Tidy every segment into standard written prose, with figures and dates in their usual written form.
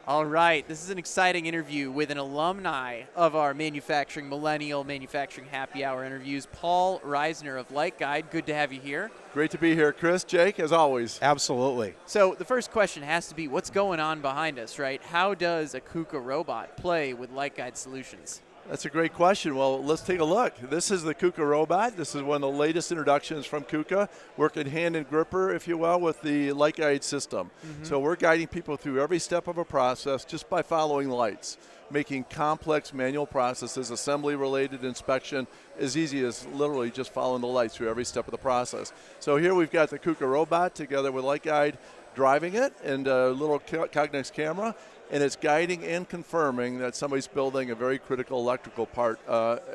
All right, this is an exciting interview with an alumni of our Millennial Manufacturing Happy Hour interviews, Paul Reisner of Light Guide. Good to have you here. Great to be here, Chris. Jake, as always. Absolutely. So the first question has to be, what's going on behind us, right? How does a KUKA robot play with Light Guide solutions? That's a great question. Well, let's take a look. This is the KUKA robot. This is one of the latest introductions from KUKA, working hand in gripper, if you will, with the Light Guide system. So we're guiding people through every step of a process just by following lights, making complex manual processes, assembly-related inspection, as easy as literally just following the lights through every step of the process. So here we've got the KUKA robot together with Light Guide driving it and a little Cognex camera, and it's guiding and confirming that somebody's building a very critical electrical part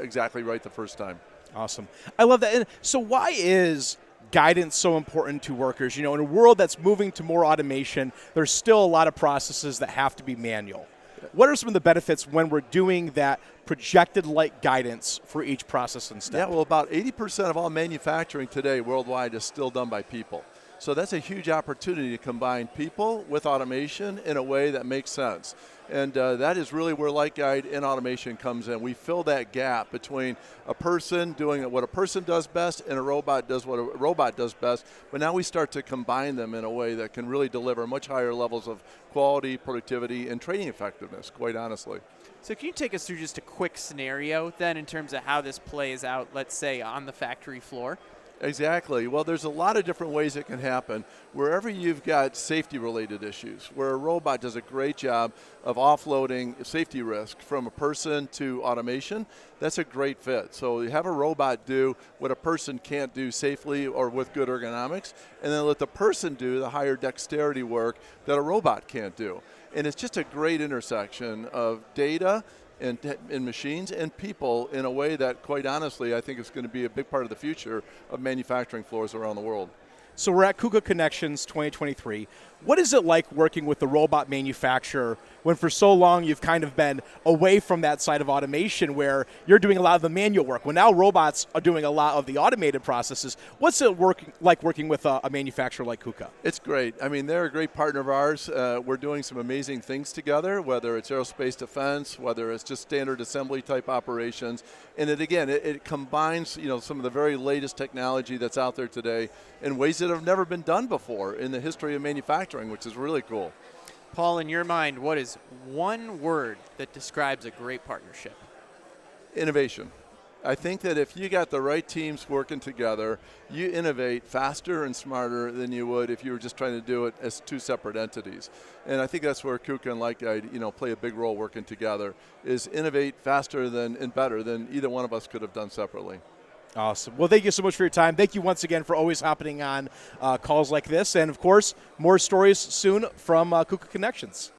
exactly right the first time. Awesome. I love that. And so why is guidance so important to workers? You know, in a world that's moving to more automation, there's still a lot of processes that have to be manual. What are some of the benefits when we're doing that projected light guidance for each process and step? Yeah, well, about 80% of all manufacturing today worldwide is still done by people. So that's a huge opportunity to combine people with automation in a way that makes sense. And that is really where Light Guide and automation comes in. We fill that gap between a person doing what a person does best and a robot does what a robot does best. But now we start to combine them in a way that can really deliver much higher levels of quality, productivity, and training effectiveness, quite honestly. So can you take us through just a quick scenario then in terms of how this plays out, let's say, on the factory floor? Exactly. Well, there's a lot of different ways it can happen. Wherever you've got safety-related issues, where a robot does a great job of offloading safety risk from a person to automation, that's a great fit. So you have a robot do what a person can't do safely or with good ergonomics, and then let the person do the higher dexterity work that a robot can't do. And it's just a great intersection of data in machines and people in a way that, quite honestly, I think is going to be a big part of the future of manufacturing floors around the world. So we're at KUKA Connections 2023. What is it like working with the robot manufacturer when for so long you've kind of been away from that side of automation where you're doing a lot of the manual work? Well, now robots are doing a lot of the automated processes. What's it like working with a manufacturer like KUKA? It's great. I mean, they're a great partner of ours. We're doing some amazing things together, whether it's aerospace defense, whether it's just standard assembly type operations. And it combines, some of the very latest technology that's out there today in ways that have never been done before in the history of manufacturing, which is really cool. Paul, in your mind, what is one word that describes a great partnership? Innovation. I think that if you got the right teams working together, you innovate faster and smarter than you would if you were just trying to do it as two separate entities. And I think that's where KUKA and Light Guide, play a big role working together, is innovate faster and better than either one of us could have done separately. Awesome. Well, thank you so much for your time. Thank you once again for always hopping on calls like this. And, of course, more stories soon from KUKA Connections.